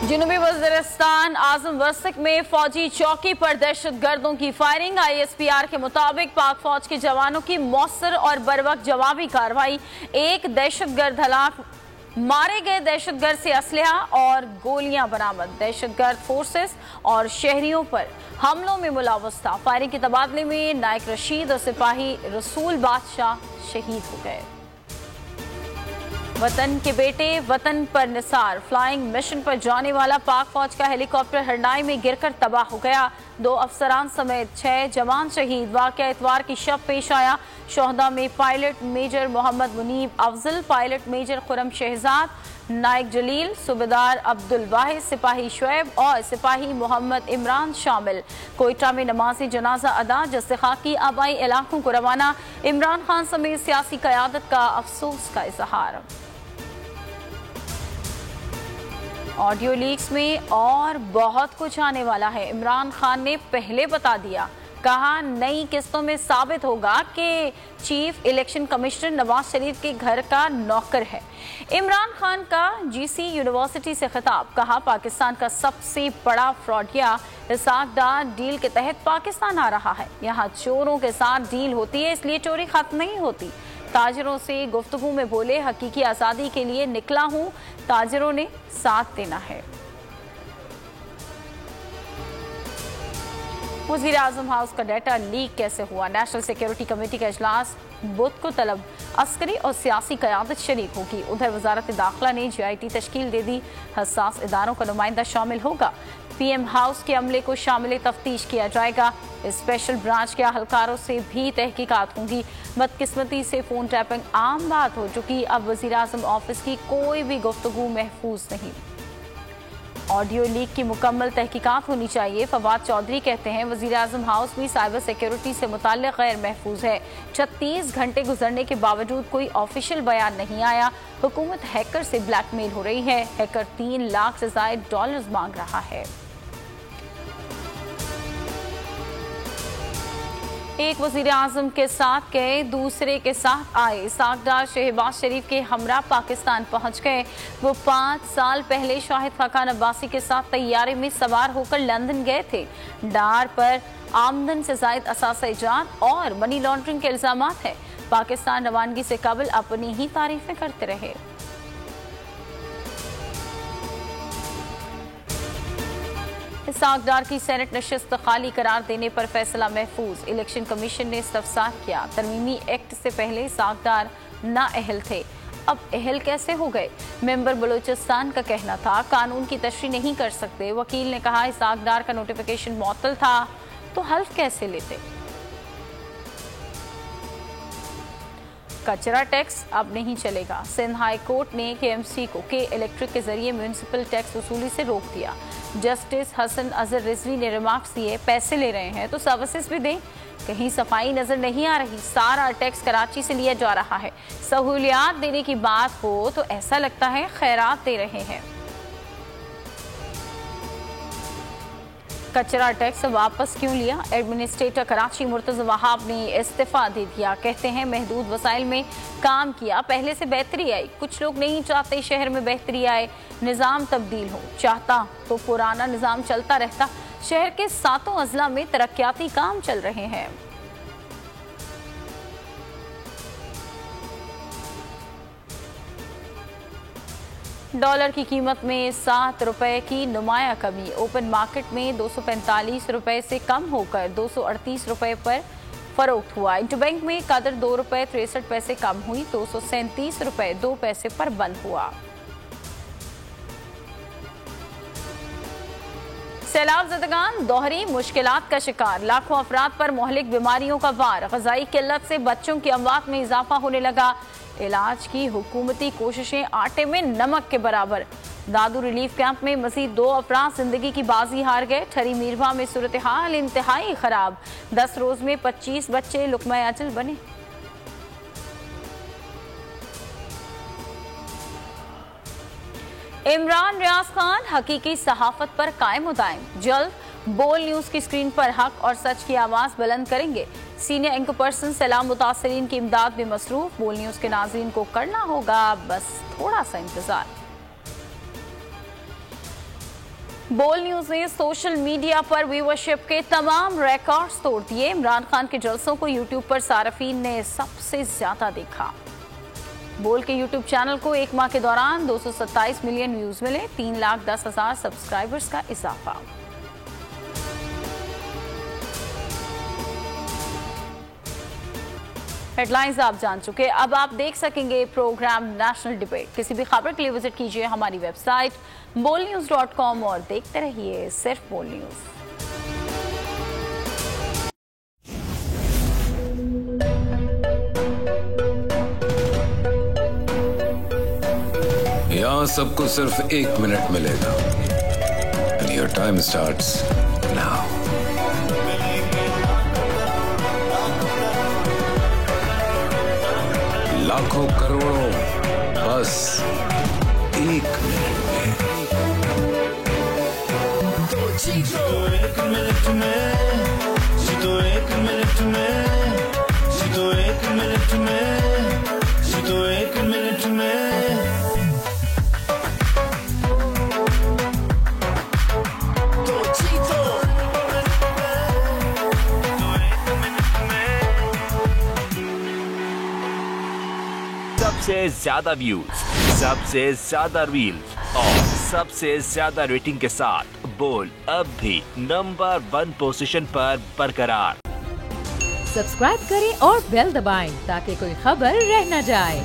जनूबी वज़ीरिस्तान आज़म वर्सिक में फौजी चौकी पर दहशतगर्दों की फायरिंग। ISPR के मुताबिक पाक फौज के जवानों की मौसर और बरवक्त जवाबी कार्रवाई। एक दहशतगर्द हलाक, मारे गए दहशतगर्द से असलहा और गोलियां बरामद। दहशतगर्द फोर्सेस और शहरियों पर हमलों में मुलव्वस था। फायरिंग के तबादले में नायक रशीद और सिपाही रसूल बादशाह शहीद हो गए। वतन के बेटे वतन पर निसार। फ्लाइंग मिशन पर जाने वाला पाक फौज का हेलीकॉप्टर हरनाई में गिरकर तबाह हो गया। 2 अफसरान समेत 6 जवान शहीद। वाक़या इतवार की शब पेश आया। शोहदा में pilot major Muhammad Munib Afzal, pilot major Khurram Shahzad, नायक जलील, सूबेदार अब्दुल वाहिद, सिपाही शुएब और सिपाही मोहम्मद इमरान शामिल। कोयटा में नमाज़े जनाजा अदा, जस्से खाकी आबाई इलाकों को रवाना। इमरान खान समेत सियासी क़यादत का अफसोस का इजहार। ऑडियो लीक्स में और बहुत कुछ आने वाला है। इमरान खान ने पहले बता दिया, कहा नई किस्तों में साबित होगा कि chief election commissioner Nawaz Sharif के घर का नौकर है। इमरान खान का GC यूनिवर्सिटी से खिताब, कहा पाकिस्तान का सबसे बड़ा फ्रॉडिया इसाक डार डील के तहत पाकिस्तान आ रहा है। यहाँ चोरों के साथ डील होती है, इसलिए चोरी खत्म नहीं होती। ताजिरों से गुफ्तगू में बोले, हकीकी आज़ादी के लिए निकला हूँ, ताजिरों ने साथ देना है। वज़ीर आज़म हाउस का डाटा लीक कैसे हुआ? नेशनल सिक्योरिटी कमेटी का इजलास बुध को तलब, अस्करी और सियासी क़यादत शरीक होगी। उधर वजारत दाखिला ने GIT तश्कील दे दी, हसास इदारों का नुमाइंदा शामिल होगा। PM हाउस के अमले को शामिल तफ्तीश किया जाएगा। स्पेशल ब्रांच के अहलकारों से भी तहकीकात होंगी। बदकिस्मती से फ़ोन टैपिंग आम बात हो चुकी, अब वज़ीर आज़म ऑफिस की कोई भी गुफ्तगू महफूज नहीं। ऑडियो लीक की मुकम्मल तहकीकात होनी चाहिए। फवाद चौधरी कहते हैं वज़ीर आज़म हाउस भी साइबर सिक्योरिटी से मुताल्लिक़ गैर महफूज है। 36 घंटे गुजरने के बावजूद कोई ऑफिशियल बयान नहीं आया। हुकूमत हैकर से ब्लैकमेल हो रही है। हैकर $3 लाख से ज़ायद डॉलर्स मांग रहा है। एक वज़ीर आज़म के साथ गए, दूसरे के साथ आए। इसाक डार शहबाज शरीफ के हमरा पाकिस्तान पहुंच गए। वो 5 साल पहले शाहिद खाकान अब्बासी के साथ तैयारे में सवार होकर लंदन गए थे। डार पर आमदन से ज़ायद असासा इजाद और मनी लॉन्ड्रिंग के इल्ज़ामात हैं। पाकिस्तान रवानगी से कबल अपनी ही तारीफें करते रहे। इसाक डार की सेनेट नशिस्त खाली करार देने पर फैसला महफूज। इलेक्शन कमीशन ने इस्तफसार किया, तरमीमी एक्ट से पहले इसाक डार नाअहल थे, अब अहल कैसे हो गए? मेंबर बलूचिस्तान का कहना था कानून की तशरीह नहीं कर सकते। वकील ने कहा इसाक डार का नोटिफिकेशन मुअत्तल था तो हल्फ कैसे लेते? कचरा टैक्स अब नहीं चलेगा। सिंध हाई कोर्ट ने KMC को के इलेक्ट्रिक के जरिए म्यूनिसिपल टैक्स वसूली से रोक दिया। जस्टिस हसन अजहर रिजवी ने रिमार्क्स दिए, पैसे ले रहे हैं तो सर्विसेज भी दें। कहीं सफाई नजर नहीं आ रही। सारा टैक्स कराची से लिया जा रहा है। सहूलियात देने की बात हो तो ऐसा लगता है खैरात दे रहे हैं। कचरा टैक्स वापस क्यों लिया? एडमिनिस्ट्रेटर कराची मुर्तज़ा वहाब ने इस्तीफा दे दिया। कहते हैं महदूद वसाइल में काम किया, पहले से बेहतरी आई। कुछ लोग नहीं चाहते शहर में बेहतरी आए, निज़ाम तब्दील हो। चाहता तो पुराना निज़ाम चलता रहता। शहर के 7 अजला में तरक्याती काम चल रहे हैं। डॉलर की कीमत में 7 रुपए की नुमाया कमी। ओपन मार्केट में 245 रुपए से कम होकर 238 रुपए पर फरोख्त हुआ। इंटरबैंक में कदर 2 रुपए 63 पैसे कम हुई, 237 रुपए 2 पैसे पर बंद हुआ। सैलाब ज़दगान दोहरी मुश्किलात का शिकार, लाखों अफराद पर मोहलिक बीमारियों का वार। ग़ज़ाई किल्लत से बच्चों की अमवात में इजाफा होने लगा। इलाज की हुकूमती कोशिशें आटे में नमक के बराबर। दादू रिलीफ कैंप में मजीद 2 अफराद जिंदगी की बाजी हार गए। ठरी मीरवा में सूरत हाल इंतहाई खराब। 10 रोज में 25 बच्चे लुक़मा अजल बने। इमरान रियाज खान हकीकी सहाफत पर कायम उदायम। जल्द बोल न्यूज की स्क्रीन पर हक और सच की आवाज बुलंद करेंगे। सीनियर एंकर पर्सन सलाम मुतासरीन की इमदाद में मसरूफ। बोल न्यूज के नाज़रीन को करना होगा बस थोड़ा सा इंतजार। बोल न्यूज ने सोशल मीडिया पर व्यूअरशिप के तमाम रिकॉर्ड्स तोड़ दिए। इमरान खान के जलसों को यूट्यूब पर सार्फिन ने सबसे ज्यादा देखा। बोल के यूट्यूब चैनल को एक माह के दौरान 227 मिलियन व्यूज मिले, 3,10,000 सब्सक्राइबर्स का इजाफा। हेडलाइंस आप जान चुके, अब आप देख सकेंगे प्रोग्राम नेशनल डिबेट। किसी भी खबर के लिए विजिट कीजिए हमारी वेबसाइट bolnews.com और देखते रहिए सिर्फ बोल न्यूज। यहाँ सबको सिर्फ 1 मिनट मिलेगा। And your time starts now. लाखों करोड़ों बस 1 मिनट में। जीतो 1 मिनट में, जीतो 1 मिनट में, जीतो 1 मिनट में, जीतो 1 मिनट में। तो जीतो 1 मिनट में। सबसे ज्यादा व्यूज, सबसे ज्यादा रील और सबसे ज्यादा रेटिंग के साथ बोल अब भी नंबर 1 पोजीशन पर बरकरार। सब्सक्राइब करें और बेल दबाएं ताकि कोई खबर रह न जाए।